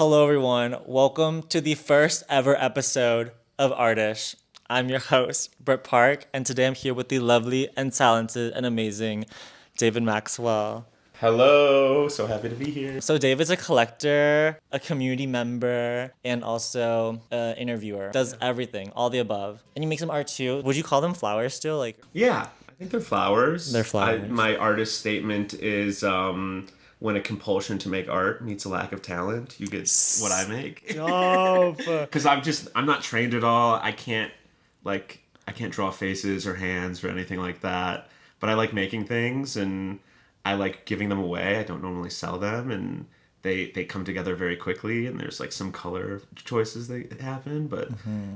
Hello, everyone. Welcome to the first ever episode of Artish. I'm your host, Brett Park, and today I'm here with the lovely and talented and amazing David Maxwell. Hello, so happy to be here. So David's a collector, a community member, and also an interviewer. Does everything, all the above. And you make some art too. Would you call them flowers still? Yeah, I think they're flowers. They're flowers. My artist statement is when a compulsion to make art meets a lack of talent, you get what I make. Dope. Because I'm not trained at all. I can't draw faces or hands or anything like that. But I like making things and I like giving them away. I don't normally sell them, and they come together very quickly, and there's like some color choices that happen, but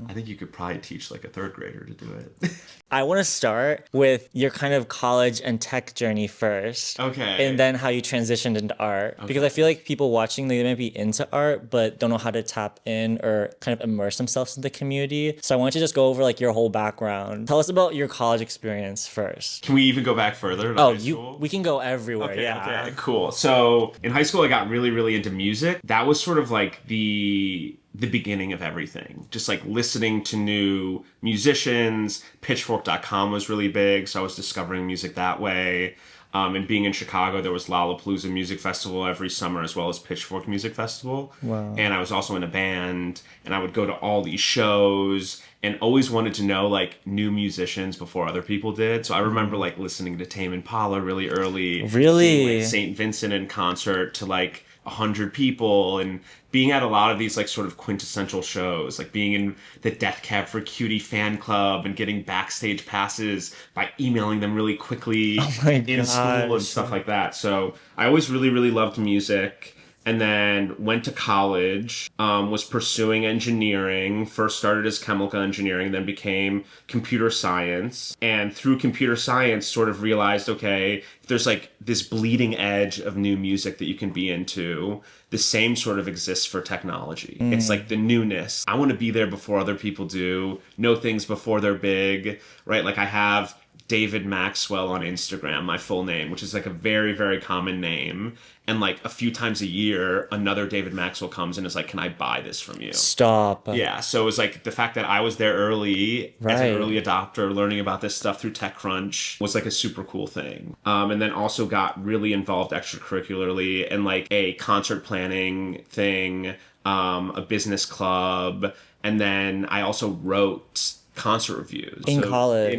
I think you could probably teach like a third grader to do it. I want to start with your kind of college and tech journey first. Okay. And then how you transitioned into art. Okay. Because I feel like people watching, they might be into art, but don't know how to tap in or kind of immerse themselves in the community. So I want you to just go over like your whole background. Tell us about your college experience first. Can we even go back further to Oh, high school? we can go everywhere. Okay, Yeah. okay, cool. So in high school, I got really into music. That was sort of like the beginning of everything. Just like listening to new musicians. Pitchfork.com was really big, so I was discovering music that way. And being in Chicago, there was Lollapalooza Music Festival every summer, as well as Pitchfork Music Festival. Wow. And I was also in a band, and I would go to all these shows and always wanted to know like new musicians before other people did. So I remember like listening to Tame Impala really early. Really? Seeing, like, St. Vincent in concert to like 100 people, and being at a lot of these like sort of quintessential shows, like being in the Death Cab for Cutie fan club and getting backstage passes by emailing them really quickly in school and stuff like that. So I always really loved music. And then went to college, was pursuing engineering, first started as chemical engineering, then became computer science. And through computer science, sort of realized, okay, there's like this bleeding edge of new music that you can be into. The same sort of exists for technology. It's like the newness. I want to be there before other people do, know things before they're big, right? Like I have David Maxwell on Instagram, my full name, which is like a very common name. And like a few times a year, another David Maxwell comes and is like, can I buy this from you? Stop. Yeah, so it was like the fact that I was there early as an early adopter, learning about this stuff through TechCrunch was like a super cool thing. And then also got really involved extracurricularly in like a concert planning thing, a business club. And then I also wrote concert reviews In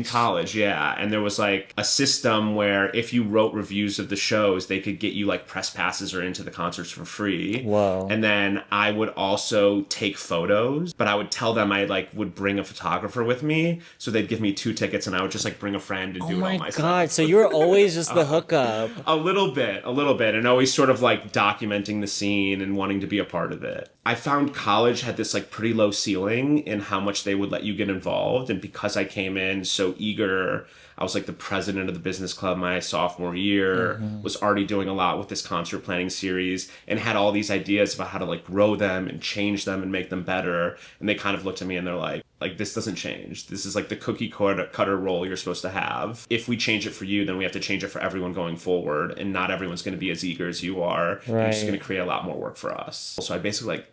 college, yeah. And there was like a system where if you wrote reviews of the shows, they could get you like press passes or into the concerts for free. Whoa. And then I would also take photos, but I would tell them I like would bring a photographer with me, so they'd give me 2 tickets and I would just like bring a friend and do it all myself. Oh my god, so you were always just the hookup. A little bit, and always sort of like documenting the scene and wanting to be a part of it. I found college had this like pretty low ceiling in how much they would let you get involved, and because I came in so eager, I was like the president of the business club my sophomore year, was already doing a lot with this concert planning series and had all these ideas about how to like grow them and change them and make them better. And they kind of looked at me and they're like, this doesn't change. This is like the cookie cutter role you're supposed to have. If we change it for you, then we have to change it for everyone going forward. And not everyone's going to be as eager as you are. Right. You're just going to create a lot more work for us. So I basically like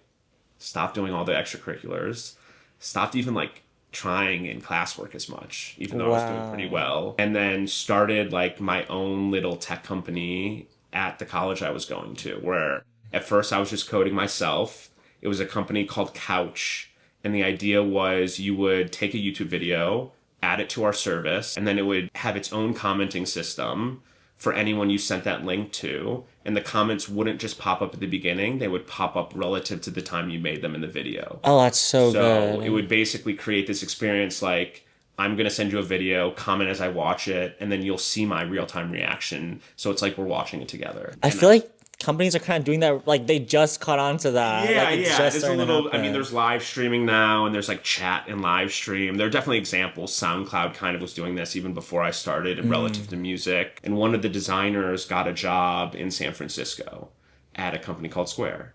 stopped doing all the extracurriculars, stopped even like trying in classwork as much, even though I was doing pretty well. And then started like my own little tech company at the college I was going to, where at first I was just coding myself. It was a company called Couch. And the idea was you would take a YouTube video, add it to our service, and then it would have its own commenting system for anyone you sent that link to. And the comments wouldn't just pop up at the beginning, they would pop up relative to the time you made them in the video. Oh, that's so good. So it would basically create this experience like, I'm going to send you a video, comment as I watch it, and then you'll see my real-time reaction. So it's like we're watching it together. I feel like companies are kind of doing that, like they just caught on to that. Yeah, like, yeah. There's a little, I mean, there's live streaming now, and there's like chat and live stream. There are definitely examples. SoundCloud kind of was doing this even before I started and relative to music. And one of the designers got a job in San Francisco at a company called Square.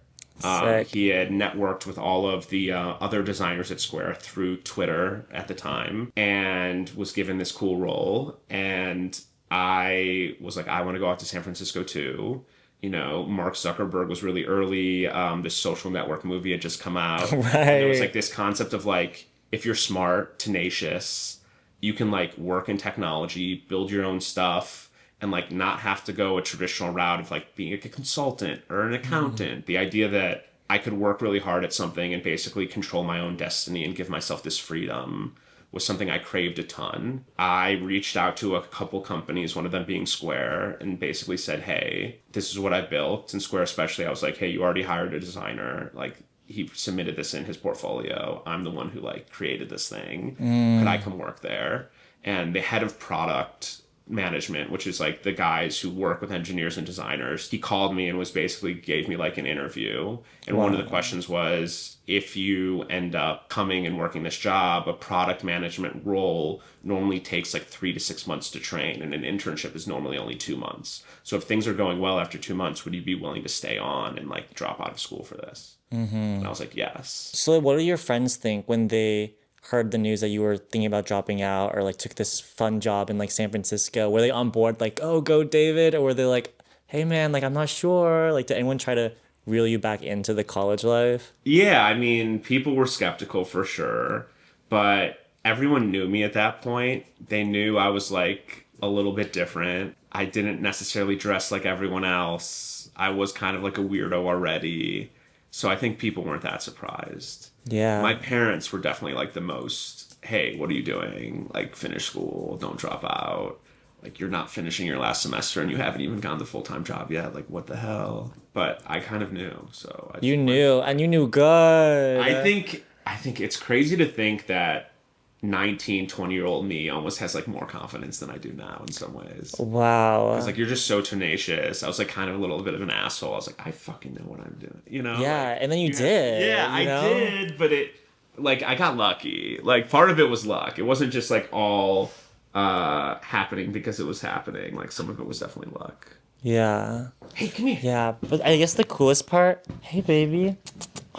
He had networked with all of the other designers at Square through Twitter at the time and was given this cool role. And I was like, I want to go out to San Francisco too. Mark Zuckerberg was really early. This social network movie had just come out. And there was like Right. this concept of like, if you're smart, tenacious, you can like work in technology, build your own stuff, and like not have to go a traditional route of like being a consultant or an accountant. The idea that I could work really hard at something and basically control my own destiny and give myself this freedom was something I craved a ton. I reached out to a couple companies, one of them being Square, and basically said, hey, this is what I built. And Square especially, I was like, hey, you already hired a designer. Like, he submitted this in his portfolio. I'm the one who like created this thing. Could I come work there? And the head of product management, which is like the guys who work with engineers and designers, he called me and was basically gave me like an interview. And one of the questions was, if you end up coming and working this job, a product management role normally takes like 3 to 6 months to train, and an internship is normally only 2 months. So if things are going well after 2 months, would you be willing to stay on and like drop out of school for this? And I was like, yes. So what do your friends think when they heard the news that you were thinking about dropping out or like took this fun job in like San Francisco? Were they on board like, oh, go David? Or were they like, hey man, like I'm not sure. Like did anyone try to reel you back into the college life? Yeah, I mean, people were skeptical for sure, but everyone knew me at that point. They knew I was like a little bit different. I didn't necessarily dress like everyone else. I was kind of like a weirdo already. So I think people weren't that surprised. My Yeah. parents were definitely like the most, hey, what are you doing? Like, finish school, don't drop out. Like, you're not finishing your last semester and you haven't even gotten the full-time job yet. Like, what the hell? But I kind of knew, so I You just went. knew and you knew I good. think I think it's crazy to think that 19, 20-year-old me almost has like more confidence than I do now in some ways. Because Wow. like you're just so tenacious. I was like kind of a little bit of an asshole. I was like, I fucking know what I'm doing. Yeah, Like and then you yeah, did, you I know? did, but it like I got lucky. Like part of it was luck. It wasn't just like all happening because it was happening. Like some of it was definitely luck. Yeah. Hey, come here. Yeah, but I guess the coolest part, hey baby.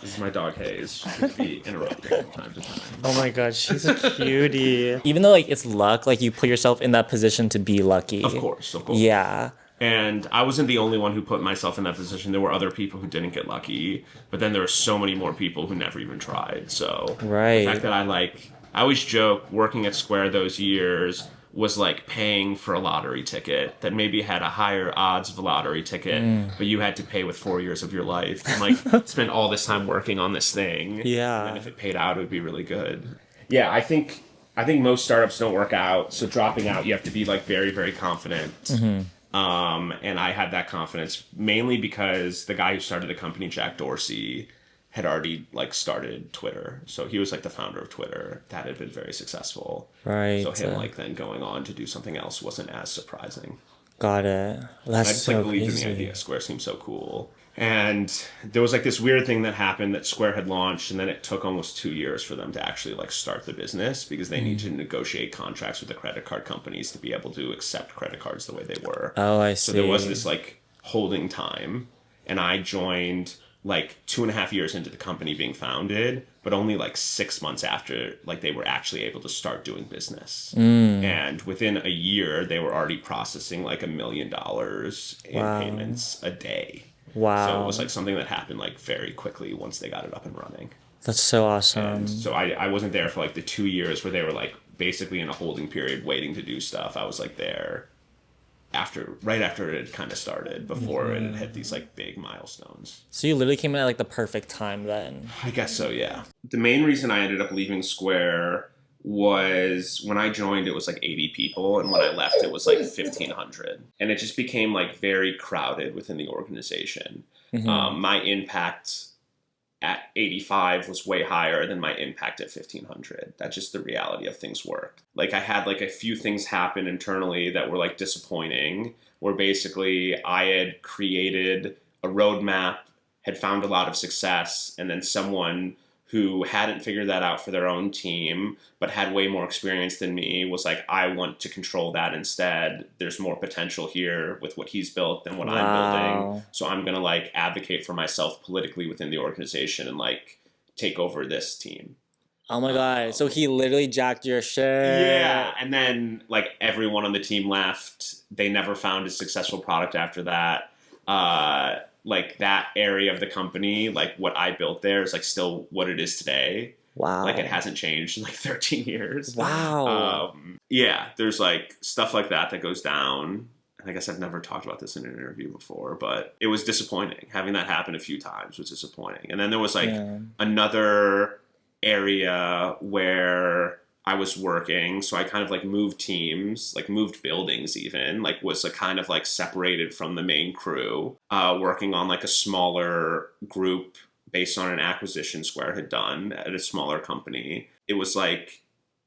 This is my dog Hayes. She could be interrupting from time to time. Oh my god, she's a cutie. Even though like it's luck, like you put yourself in that position to be Of lucky. course, of course. Yeah. And I wasn't the only one who put myself in that position. There were other people who didn't get lucky, but then there were so many more people who never even tried. So the fact Right. that I always joke working at Square those years was like paying for a lottery ticket that maybe had a higher odds of a lottery ticket, but you had to pay with 4 years of your life and like spend all this time working on this thing. And then Yeah. if it paid out, it would be really good. Yeah, I think most startups don't work out. So dropping out, you have to be like very, very confident. And I had that confidence mainly because the guy who started the company, Jack Dorsey, had already like started Twitter. So he was like the founder of Twitter. That had been very successful. So Right. him like then going on to do something else wasn't as surprising. Got it. And That's I just like so believed in the crazy. idea. Square seemed so cool. And there was like this weird thing that happened that Square had launched, and then it took almost 2 years for them to actually like start the business because they need to negotiate contracts with the credit card companies to be able to accept credit cards the way they were. Oh, I So there was see. this like holding time, and I joined like 2.5 years into the company being founded, but only like 6 months after like they were actually able to start doing business. And within a year, they were already processing like $1 million in Wow. payments a day. So it was Wow. like something that happened like very quickly once they got it up and running. That's so And awesome. so I wasn't there for like the 2 years where they were like basically in a holding period waiting to do stuff. I was like there right after it had kind of started, before it had hit these like big milestones. So you literally came in at like the perfect time then. I guess so, yeah. The main reason I ended up leaving Square was when I joined, it was like 80 people, and when I left, it was like 1,500. And it just became like very crowded within the organization. My impact at 85 was way higher than my impact at 1,500. That's just the reality of things work. Like I had like a few things happen internally that were like disappointing, where basically I had created a roadmap, had found a lot of success, and then someone who hadn't figured that out for their own team but had way more experience than me was like, I want to control that instead. There's more potential here with what he's built than what I'm building. Wow. So I'm going to like advocate for myself politically within the organization and like take over this team. Oh my god. So he literally jacked your Yeah, shit. and then like everyone on the team left. They never found a successful product after that. like that area of the company, like what I built there is like still what it is today. Like it Wow. hasn't changed in like 13 years. Wow. Yeah, there's like stuff like that that goes down. And I guess I've never talked about this in an interview before, but it was disappointing. Having that happen a few times was disappointing. And then there was like Yeah. another area where I was working, so I kind of like moved teams, like moved buildings even, like was like kind of like separated from the main crew, working on like a smaller group based on an acquisition Square had done at a smaller company. It was like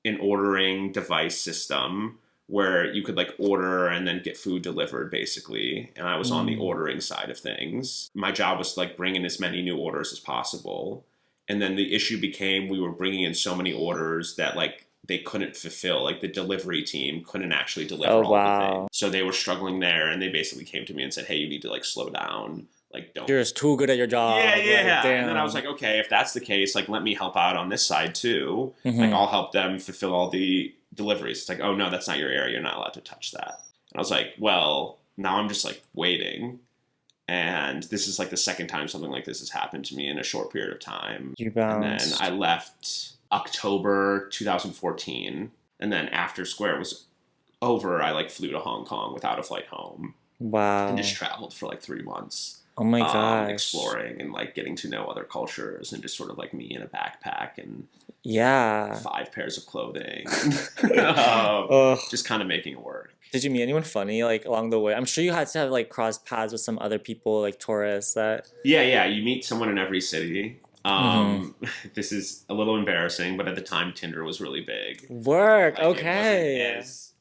an ordering device system where you could like order and then get food delivered basically. And I was on the Mm. ordering side of things. My job was to like bring in as many new orders as possible. And then the issue became we were bringing in so many orders that like they couldn't fulfill, like the delivery team couldn't actually Oh, deliver all the things. wow. So they were struggling there and they basically came to me and said, hey, you need to like slow down. Like don't. You're just too good at your Yeah, job. Like, yeah. And then I was damn. like, okay, if that's the case, like let me help out on this side too. Like Hmm. I'll help them fulfill all the deliveries. It's like, oh no, that's not your area. You're not allowed to touch that. And I was like, well, now I'm just like waiting. And this is like the second time something like this has happened to me in a short period of time. You And then bounced. I left October 2014. And then after Square was over, I like flew to Hong Kong without a flight home and Wow. just traveled for like 3 months, Oh my gosh. exploring and like getting to know other cultures and just sort of like me in a backpack and Yeah. 5 pairs of clothing, Ugh. just kind of making it work. Did you meet anyone funny like along the way? I'm sure you had to have like crossed paths with some other people, like tourists that. Yeah, yeah. You meet someone in every city. Hmm. This is a little embarrassing, but at the time Tinder was really big. Work. Like it wasn't Okay. as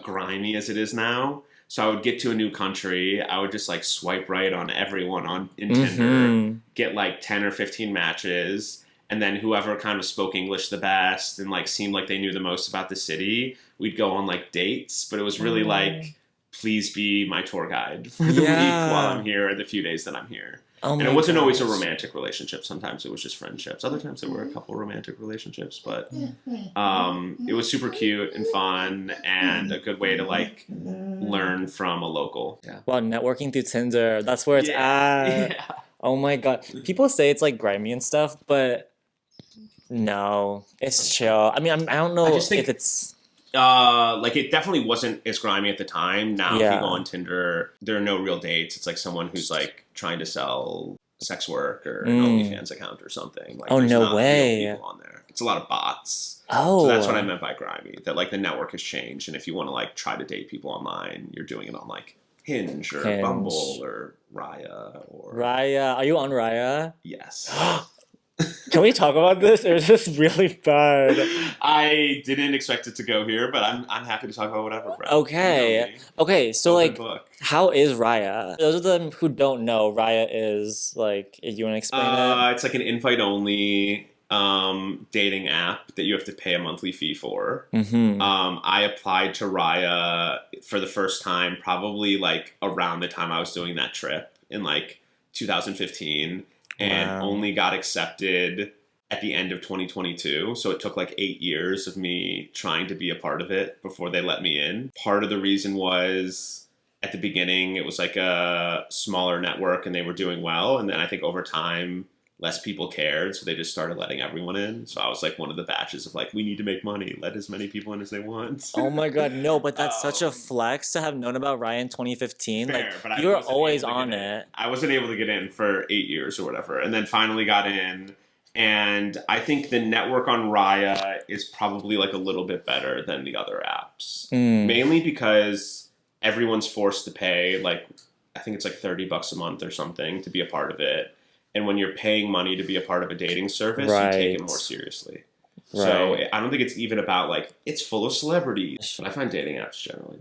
grimy as it is now. So I would get to a new country, I would just like swipe right on everyone on in Tinder, Hmm. get like 10 or 15 matches, and then whoever kind of spoke English the best and like seemed like they knew the most about the city, we'd go on like dates. But it was really like, please be my tour guide for the week while I'm Yeah. here, or the few days that I'm here. Oh And it my wasn't always a gosh. romantic relationship. Sometimes it was just friendships. Other times there were a couple romantic relationships. But it was super cute and fun and a good way to like learn from a local. Yeah. Wow, networking through Tinder. That's where it's at. Yeah. Oh my god. People say it's like grimy and stuff, but no, it's chill. I mean, I don't know I just think if it's. like it definitely wasn't as grimy at the time. Now if you Yeah. go on Tinder, there are no real dates. It's like someone who's like trying to sell sex work or an OnlyFans account or something. Like Oh, there's no not way. real people on there. It's a lot of bots. Oh. So that's what I meant by grimy. That like the network has changed, and if you want to like try to date people online, you're doing it on like Hinge or Hinge. Bumble or Raya or Raya. Are you on Raya? yes. Can we talk about this? Or is this really bad? I didn't expect it to go here, but I'm happy to talk about whatever, bro. Okay. You know me. Okay, so Open like, book. how is Raya? Those of them who don't know, Raya is like, if you want to explain it? It's like an invite only dating app that you have to pay a monthly fee for. Mm-hmm. I applied to Raya for the first time probably like around the time I was doing that trip in like 2015 and Wow. only got accepted at the end of 2022. So it took like 8 years of me trying to be a part of it before they let me in. Part of the reason was at the beginning it was like a smaller network and they were doing well. And then I think over time less people cared, so they just started letting everyone in. So I was like one of the batches of like, we need to make money, let as many people in as they want. Oh my god, no, but that's such a Um, flex to have known about Raya in 2015. Fair, Like, but I you were wasn't always able to on get in. it. I wasn't able to get in for 8 years or whatever, and then finally got in. And I think the network on Raya is probably like a little bit better than the other apps, Mm. mainly because everyone's forced to pay like I think it's like $30 a month or something to be a part of it. And when you're paying money to be a part of a dating service, you take it Right. more seriously. So Right. I don't think it's even about like it's full of celebrities. But I find dating apps generally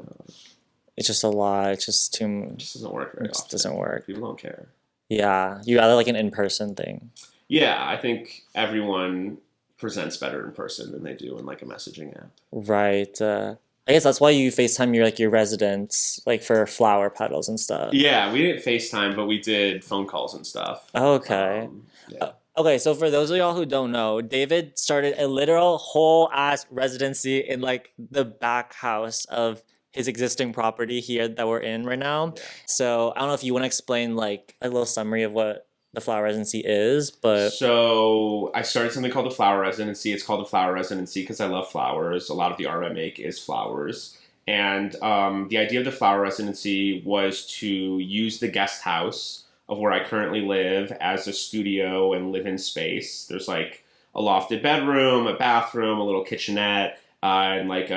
It's just a lot. It's just too. it just doesn't work very It just often. doesn't work. People don't care. Yeah, you rather like an in-person thing. Yeah, I think everyone presents better in person than they do in like a messaging app. Right. I guess that's why you FaceTime your residents, like for flower petals and stuff. Yeah, we didn't FaceTime, but we did phone calls and stuff. Okay. Yeah. Okay, so for those of y'all who don't know, David started a literal whole ass residency in like the back house of his existing property here that we're in right now. Yeah. So I don't know if you want to explain like a little summary of what the Flower Residency is, but So I started something called the Flower Residency. It's called the Flower Residency because I love flowers. A lot of the art I make is flowers. And the idea of the Flower Residency was to use the guest house of where I currently live as a studio and live-in space. There's like a lofted bedroom, a bathroom, a little kitchenette, and like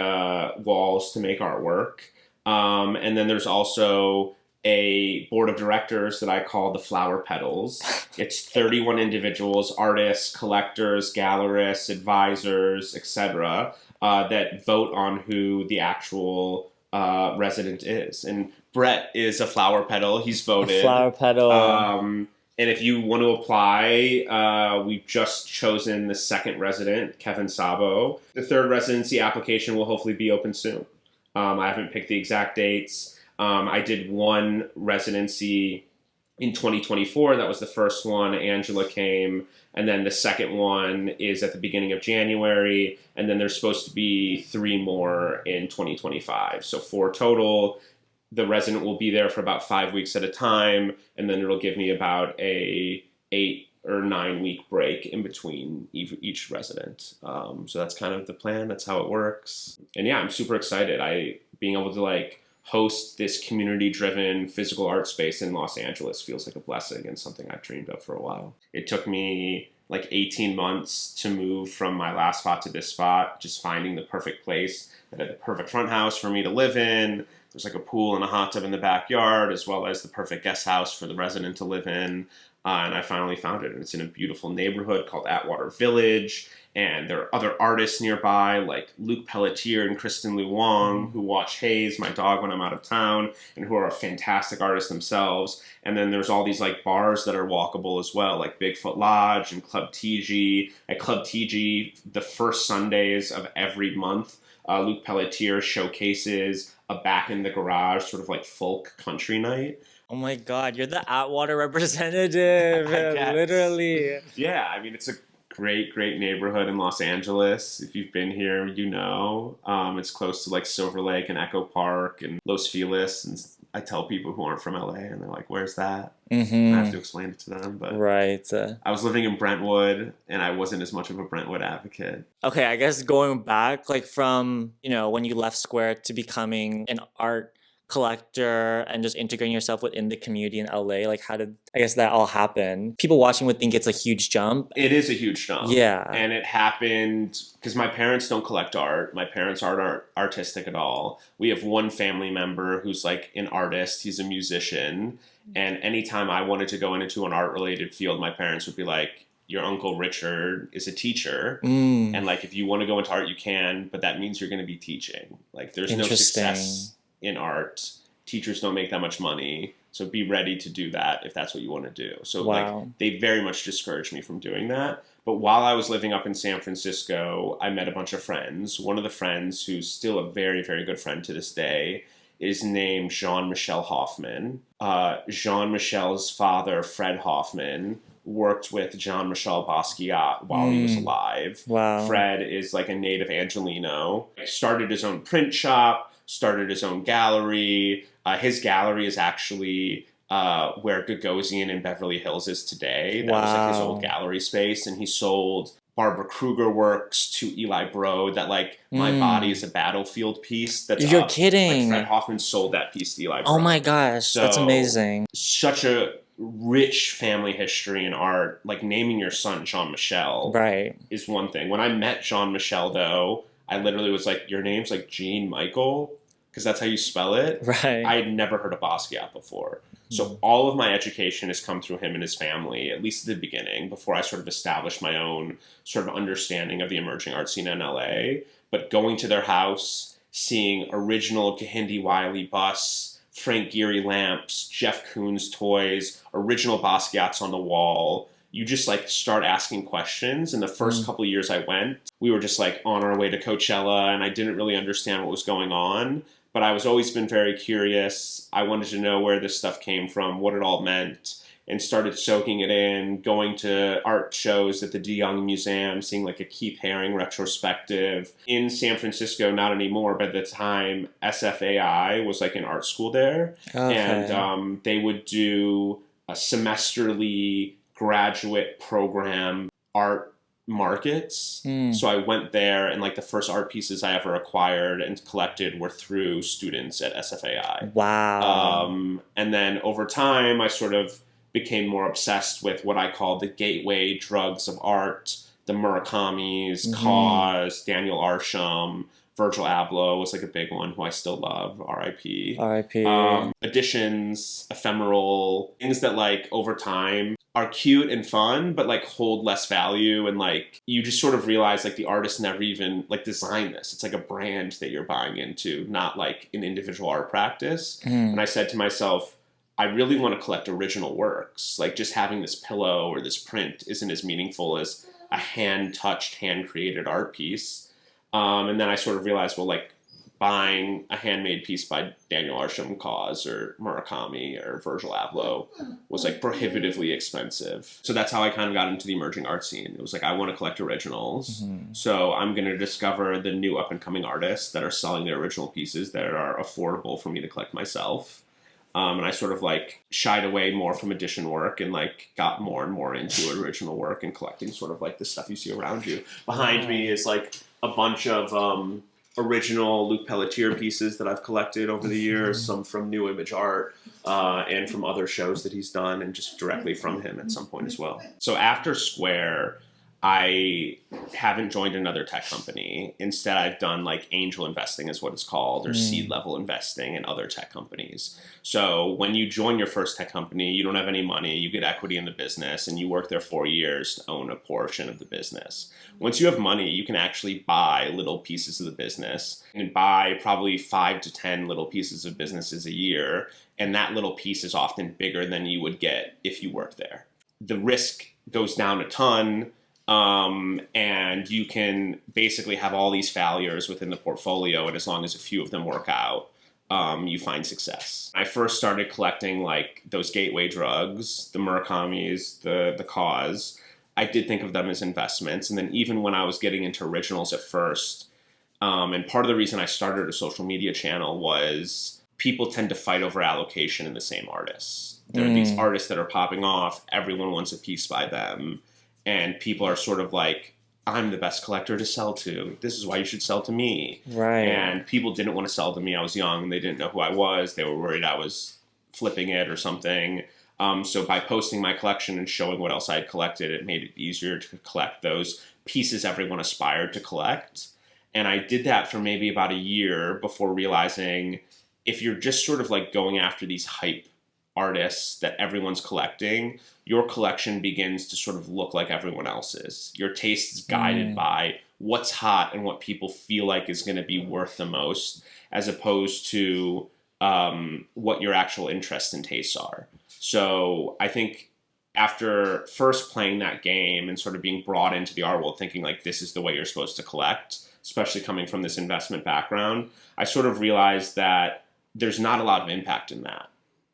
walls to make artwork. And then there's also a board of directors that I call the Flower Petals. It's 31 individuals, artists, collectors, gallerists, advisors, etc., that vote on who the actual resident is. And Brett is a flower petal. He's voted. a flower petal. And if you want to apply, we've just chosen the second resident, Kevin Sabo. The third residency application will hopefully be open soon. I haven't picked the exact dates. I did one residency in 2024. That was the first one. Angela came. And then the second one is at the beginning of January. And then there's supposed to be 3 more in 2025. So 4 total. The resident will be there for about 5 weeks at a time. And then it'll give me about a 8 or 9 week break in between each resident. So that's kind of the plan. That's how it works. And yeah, I'm super excited. Being able to like host this community-driven physical art space in Los Angeles feels like a blessing and something I've dreamed of for a while. It took me like 18 months to move from my last spot to this spot, just finding the perfect place that had the perfect front house for me to live in. There's like a pool and a hot tub in the backyard, as well as the perfect guest house for the resident to live in. And I finally found it. And it's in a beautiful neighborhood called Atwater Village. And there are other artists nearby, like Luke Pelletier and Kristen Lu Wong, who watch Hayes, my dog, when I'm out of town, and who are fantastic artists themselves. And then there's all these like bars that are walkable as well, like Bigfoot Lodge and Club TG. At Club TG, the first Sundays of every month, Luke Pelletier showcases a back in the garage sort of like folk country night. Oh my God, you're the Atwater representative, literally. Yeah, I mean, it's a great neighborhood in Los Angeles. If you've been here, you know. It's close to like Silver Lake and Echo Park and Los Feliz. And I tell people who aren't from LA and they're like, where's that? Mm-hmm. I have to explain it to them. But right. I was living in Brentwood and I wasn't as much of a Brentwood advocate. Okay, I guess going back, like from, when you left Square to becoming an art collector and just integrating yourself within the community in LA, like how did that all happen? People watching would think it's a huge jump. It is a huge jump. Yeah. And it happened because my parents don't collect art. My parents aren't artistic at all. We have one family member who's like an artist. He's a musician. And anytime I wanted to go into an art related field, my parents would be like, your Uncle Richard is a teacher. And like, if you want to go into art, you can, but that means you're going to be teaching. Like there's no success in art. Teachers don't make that much money, so be ready to do that if that's what you want to do. So like they very much discouraged me from doing that. But while I was living up in San Francisco, I met a bunch of friends. One of the friends, who's still a very, very good friend to this day, is named Jean-Michel Hoffman. Jean-Michel's father, Fred Hoffman, worked with Jean-Michel Basquiat while he was alive. Wow. Fred is like a native Angelino. Started his own print shop, started his own gallery. His gallery is actually where Gagosian in Beverly Hills is today. That was like his old gallery space. And he sold Barbara Kruger works to Eli Broad. That like My Body is a Battlefield piece. That's You're kidding. Like Fred Hoffman sold that piece to Eli Broad. Oh my gosh, so, that's amazing. Such a rich family history in art. Like naming your son Jean-Michel is one thing. When I met Jean-Michel though, I literally was like, your name's like Jean Michael? Because that's how you spell it. Right. I had never heard of Basquiat before. So all of my education has come through him and his family, at least at the beginning, before I sort of established my own sort of understanding of the emerging art scene in LA. But going to their house, seeing original Kehinde Wiley busts, Frank Gehry lamps, Jeff Koons toys, original Basquiat's on the wall, you just like start asking questions. And the first couple of years I went, we were just like on our way to Coachella and I didn't really understand what was going on. But I was always been very curious. I wanted to know where this stuff came from, what it all meant. and started soaking it in, going to art shows at the De Young Museum, seeing like a Keith Haring retrospective. In San Francisco, not anymore, but at the time, SFAI was like an art school there. Okay. And they would do a semesterly graduate program art markets. Mm. So I went there, and like the first art pieces I ever acquired and collected were through students at SFAI. Wow. And then over time, I sort of became more obsessed with what I call the gateway drugs of art, the Murakamis, Mm-hmm. Kaws, Daniel Arsham, Virgil Abloh was like a big one who I still love, R.I.P. R.I.P. Editions, ephemeral, things that like over time are cute and fun, but like hold less value. And like you just sort of realize like the artist never even like designed this. It's like a brand that you're buying into, not like an individual art practice. And Mm. I said to myself, I really want to collect original works. Like just having this pillow or this print isn't as meaningful as a hand touched, hand created art piece. And then I sort of realized, well, like buying a handmade piece by Daniel Arsham Kaws or Murakami or Virgil Abloh was like prohibitively expensive. So that's how I kind of got into the emerging art scene. It was like, I want to collect originals. Mm-hmm. So I'm going to discover the new up and coming artists that are selling their original pieces that are affordable for me to collect myself. And I sort of like shied away more from edition work and like got more and more into original work and collecting sort of like the stuff you see around you. Behind Wow. me is like a bunch of original Luc Pelletier pieces that I've collected over the years, some from New Image Art and from other shows that he's done, and just directly from him at some point as well. So after Square, I haven't joined another tech company. Instead, I've done like angel investing is what it's called, or seed Mm. level investing in other tech companies. So when you join your first tech company, you don't have any money, you get equity in the business, and you work there 4 years to own a portion of the business. Once you have money, you can actually buy little pieces of the business and buy probably 5 to 10 little pieces of businesses a year. And that little piece is often bigger than you would get if you worked there. The risk goes down a ton. And you can basically have all these failures within the portfolio, and as long as a few of them work out, you find success. I first started collecting like those gateway drugs, the Murakamis, the Kaws. I did think of them as investments, and then even when I was getting into originals at first, and part of the reason I started a social media channel was people tend to fight over allocation in the same artists. There are these Mm. artists that are popping off, everyone wants a piece by them, and people are sort of like, I'm the best collector to sell to. This is why you should sell to me. Right. And people didn't want to sell to me. I was young. They didn't know who I was. They were worried I was flipping it or something. So by posting my collection and showing what else I had collected, it made it easier to collect those pieces everyone aspired to collect. And I did that for maybe about a year before realizing if you're just sort of like going after these hype artists that everyone's collecting, your collection begins to sort of look like everyone else's. Your taste is guided Mm. by what's hot and what people feel like is going to be worth the most, as opposed to what your actual interests and tastes are. So I think after first playing that game and sort of being brought into the art world, thinking like this is the way you're supposed to collect, especially coming from this investment background, I sort of realized that there's not a lot of impact in that.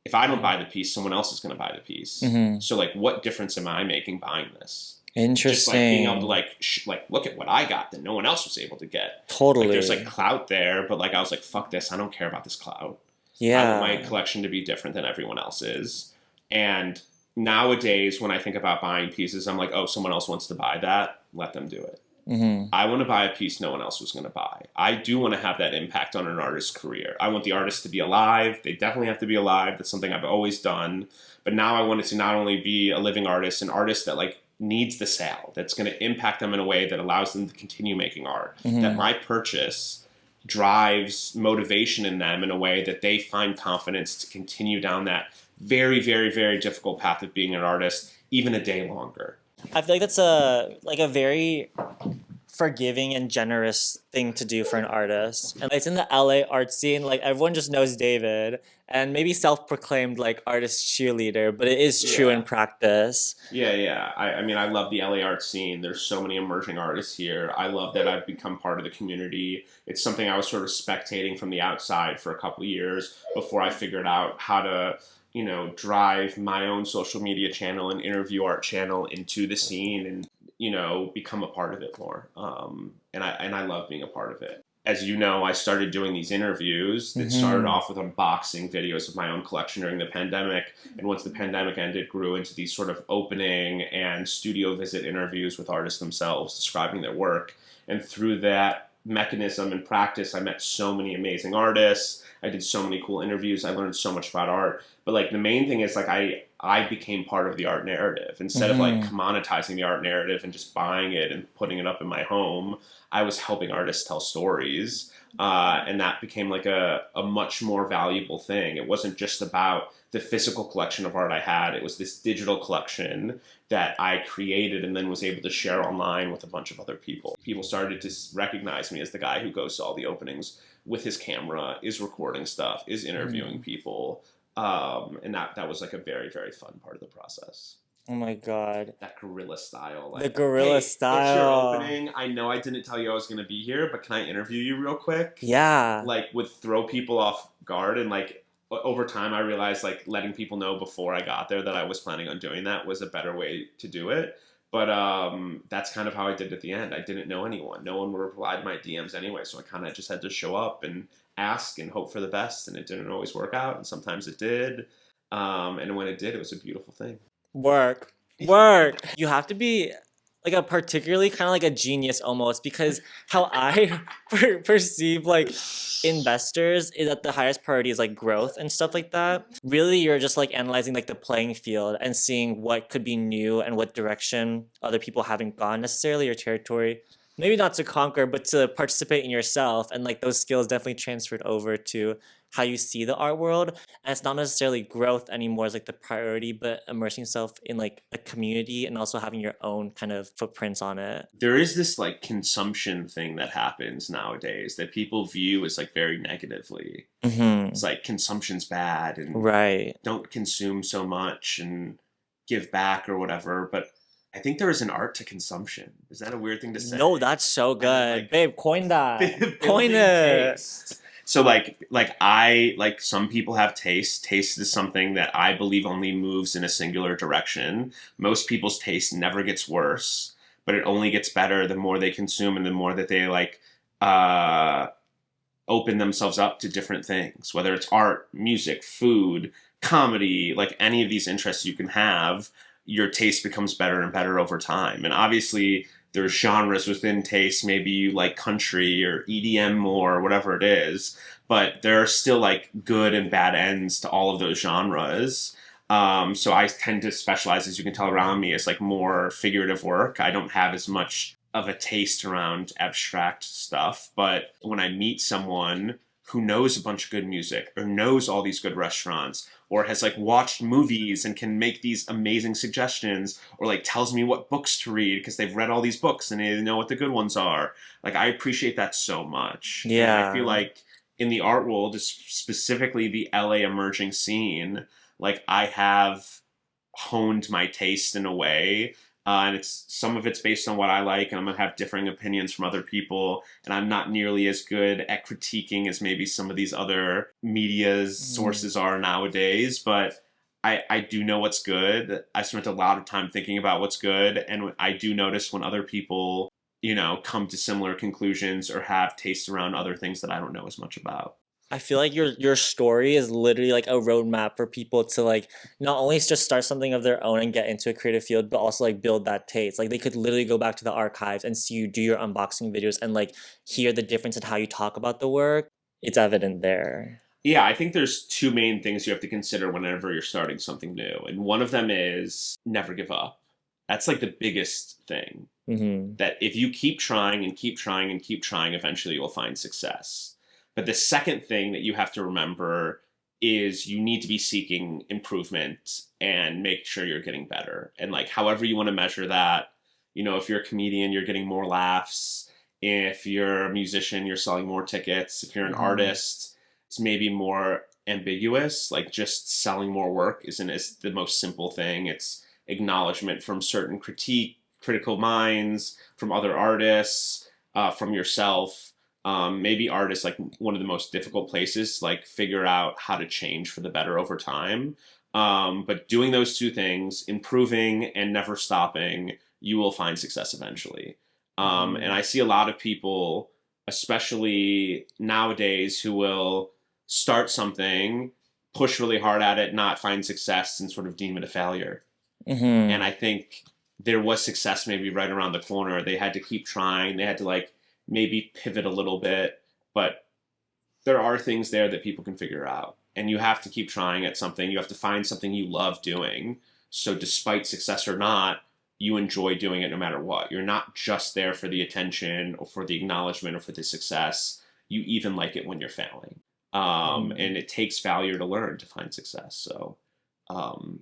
If I don't buy the piece, someone else is going to buy the piece. Mm-hmm. So like, what difference am I making buying this? Just like being able to Interesting. like look at what I got that no one else was able to get. Like there's like Totally. clout there, but like I was like, fuck this, I don't care about this clout. I want my Yeah. collection to be different than everyone else's. And nowadays, when I think about buying pieces, I'm like, oh, someone else wants to buy that, let them do it. Mm-hmm. I want to buy a piece no one else was going to buy. I do want to have that impact on an artist's career. I want the artist to be alive. They definitely have to be alive. That's something I've always done. But now I want it to not only be a living artist, an artist that like needs the sale, that's going to impact them in a way that allows them to continue making art. That Mm-hmm. my purchase drives motivation in them in a way that they find confidence to continue down that very, very, very difficult path of being an artist even a day longer. I feel like that's a very forgiving and generous thing to do for an artist. And it's in the LA art scene, like everyone just knows David and maybe self-proclaimed like artist cheerleader, but it is true in Yeah. practice. Yeah. I mean, I love the LA art scene. There's so many emerging artists here. I love that I've become part of the community. It's something I was sort of spectating from the outside for a couple of years before I figured out how to, drive my own social media channel and interview art channel into the scene and, become a part of it more. And I love being a part of it. As you know, I started doing these interviews that started Mm-hmm. off with unboxing videos of my own collection during the pandemic. And once the pandemic ended, grew into these sort of opening and studio visit interviews with artists themselves describing their work. And through that mechanism and practice, I met so many amazing artists. I did so many cool interviews. I learned so much about art. But like the main thing is like I became part of the art narrative instead of like Mm-hmm. commoditizing the art narrative and just buying it and putting it up in my home. I was helping artists tell stories, and that became like a much more valuable thing. It wasn't just about the physical collection of art I had. It was this digital collection that I created and then was able to share online with a bunch of other people. People started to recognize me as the guy who goes to all the openings with his camera, is recording stuff, is interviewing people. And that was like a very, very fun part of the process. Oh my God. That guerrilla style, The like, gorilla hey, it's your style. opening. I know I didn't tell you I was going to be here, but can I interview you real quick? Yeah. Like, would throw people off guard. And like over time, I realized like letting people know before I got there that I was planning on doing that was a better way to do it. But that's kind of how I did it at the end. I didn't know anyone. No one would reply to my DMs anyway, so I kind of just had to show up and ask and hope for the best. And it didn't always work out, and sometimes it did. And when it did, it was a beautiful thing. Work. Work. You have to be like a particularly kind of like a genius almost, because how I perceive like investors is that the highest priority is like growth and stuff like that. Really, you're just like analyzing like the playing field and seeing what could be new and what direction other people haven't gone necessarily, your territory. Maybe not to conquer, but to participate in yourself. And like those skills definitely transferred over to how you see the art world. And it's not necessarily growth anymore as like the priority, but immersing yourself in like a community and also having your own kind of footprints on it. There is this like consumption thing that happens nowadays that people view as like very negatively. Mm-hmm. It's like consumption's bad and Right. don't consume so much and give back or whatever. But I think there is an art to consumption. Is that a weird thing to No, say? that's so I mean, good. like Babe, coin that. Coin building it. taste. So like some people have taste. Taste is something that I believe only moves in a singular direction. Most people's taste never gets worse, but it only gets better the more they consume and the more that they like uh open themselves up to different things, whether it's art, music, food, comedy, like any of these interests you can have, your taste becomes better and better over time. And obviously, there's genres within taste. Maybe you like country or EDM more, or whatever it is, but there are still like good and bad ends to all of those genres. So I tend to specialize, as you can tell around me, as like more figurative work. I don't have as much of a taste around abstract stuff. But when I meet someone who knows a bunch of good music or knows all these good restaurants or has like watched movies and can make these amazing suggestions or like tells me what books to read because they've read all these books and they know what the good ones are, like I appreciate that so much. And I feel Yeah. like in the art world, specifically the LA emerging scene, like I have honed my taste in a way, and it's some of it's based on what I like, and I'm gonna have differing opinions from other people, and I'm not nearly as good at critiquing as maybe some of these other media's Mm. sources are nowadays. But I do know what's good. I spent a lot of time thinking about what's good, and I do notice when other people, come to similar conclusions or have tastes around other things that I don't know as much about. I feel like your story is literally like a roadmap for people to like not only just start something of their own and get into a creative field, but also like build that taste. Like they could literally go back to the archives and see you do your unboxing videos and like hear the difference in how you talk about the work. It's evident there. Yeah, I think there's two main things you have to consider whenever you're starting something new. And one of them is never give up. That's like the biggest thing. Mm-hmm. That if you keep trying and keep trying and keep trying, eventually you'll find success. But the second thing that you have to remember is you need to be seeking improvement and make sure you're getting better. And like however you want to measure that, if you're a comedian, you're getting more laughs. If you're a musician, you're selling more tickets. If you're an Mm-hmm. artist, it's maybe more ambiguous. Like just selling more work isn't as the most simple thing. It's acknowledgement from certain critical minds, from other artists, from yourself. Maybe art is like one of the most difficult places, like figure out how to change for the better over time. But doing those two things, improving and never stopping, you will find success eventually. And I see a lot of people, especially nowadays, who will start something, push really hard at it, not find success, and sort of deem it a failure. And I think there was success maybe right around the corner. They had to keep trying. They had to like maybe pivot a little bit, but there are things there that people can figure out. And you have to keep trying at something. You have to find something you love doing. So despite success or not, you enjoy doing it no matter what. You're not just there for the attention or for the acknowledgement or for the success. You even like it when you're failing. And it takes failure to learn to find success. So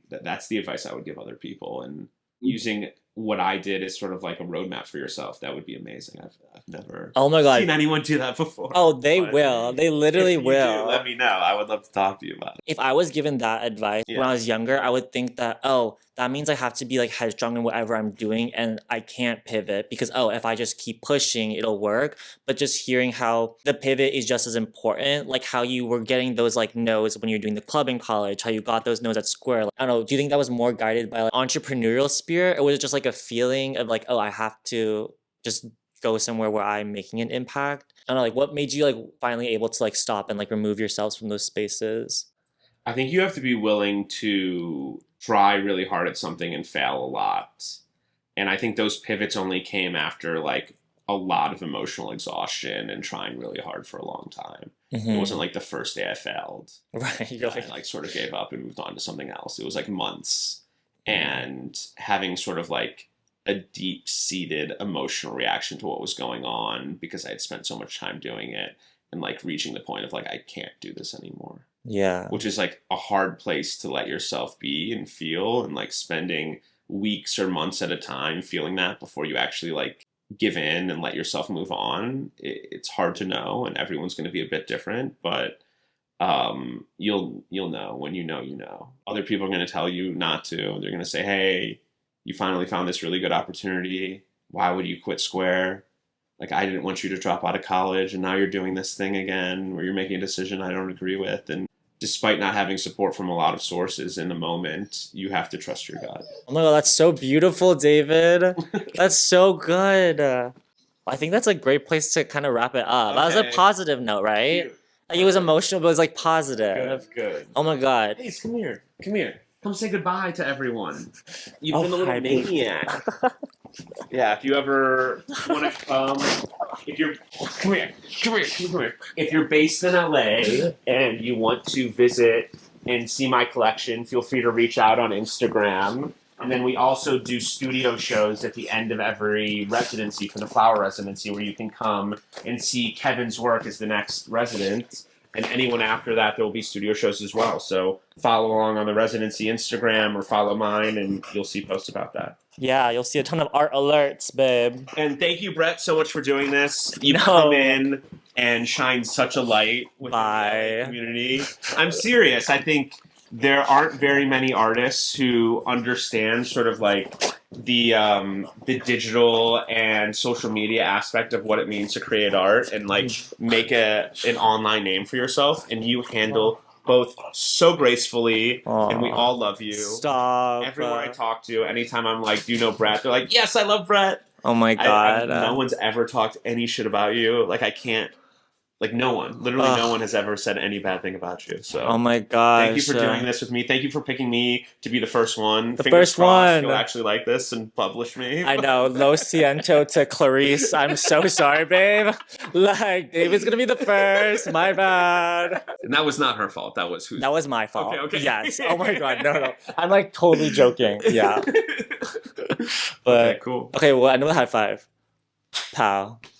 that's the advice I would give other people. And using what I did as sort of like a roadmap for yourself, that would be amazing. I've never seen anyone do that before. Oh, they will. They literally will. Do, let me know. I would love to talk to you about it. If I was given that advice when I was younger, I would think that, oh, that means I have to be like headstrong in whatever I'm doing and I can't pivot because, oh, if I just keep pushing, it'll work. But just hearing how the pivot is just as important, like how you were getting those like no's when you're doing the club in college, how you got those no's at Square. Like, I don't know, do you think that was more guided by like entrepreneurial spirit, or was it just like a feeling of like, oh, I have to just go somewhere where I'm making an impact? I don't know, like what made you like finally able to like stop and like remove yourselves from those spaces? I think you have to be willing to try really hard at something and fail a lot. And I think those pivots only came after like a lot of emotional exhaustion and trying really hard for a long time. It wasn't like the first day I failed. Right. I like sort of gave up and moved on to something else. It was like months. And having sort of like a deep-seated emotional reaction to what was going on because I had spent so much time doing it and like reaching the point of like, I can't do this anymore. Yeah. Which is like a hard place to let yourself be and feel, and like spending weeks or months at a time feeling that before you actually like give in and let yourself move on. It's hard to know, and everyone's going to be a bit different, but you'll know when you know, you know. Other people are going to tell you not to. They're going to say, hey, you finally found this really good opportunity. Why would you quit Square? Like, I didn't want you to drop out of college, and now you're doing this thing again where you're making a decision I don't agree with. And despite not having support from a lot of sources in the moment, you have to trust your gut. Oh my God, that's so beautiful, David. That's so good. I think that's a great place to kind of wrap it up. That was a positive note, right? Cute. Like, it was emotional, but it was like positive. Good. Oh my God. Hey, come here. Come say goodbye to everyone. You've been a little maniac. Yeah, if you ever want to come, come here. If you're based in LA and you want to visit and see my collection, feel free to reach out on Instagram. And then we also do studio shows at the end of every residency for the Flower Residency, where you can come and see Kevin's work as the next resident. And anyone after that, there will be studio shows as well. So follow along on the Residency Instagram or follow mine, and you'll see posts about that. Yeah, you'll see a ton of art alerts, babe. And thank you, Brett, so much for doing this. You come in and shine such a light with the community. I'm serious. I think there aren't very many artists who understand sort of like the digital and social media aspect of what it means to create art and like make an online name for yourself, and you handle both so gracefully. And we all love you. Stop. Everyone I talk to, anytime I'm like, do you know Brett? They're like, yes, I love Brett. Oh my God. No one's ever talked any shit about you. Like, I can't. Like, no one, literally no one has ever said any bad thing about you. So, oh my gosh. Thank you for doing this with me. Thank you for picking me to be the first one. The first one. You'll actually like this and publish me. I know. Lo siento to Clarice. I'm so sorry, babe. Like, David's gonna be the first. My bad. And that was not her fault. That was That was my fault. Okay. Yes. Oh my God. No. I'm like totally joking. Yeah. But okay, cool. Okay. Well, another high five. Pow.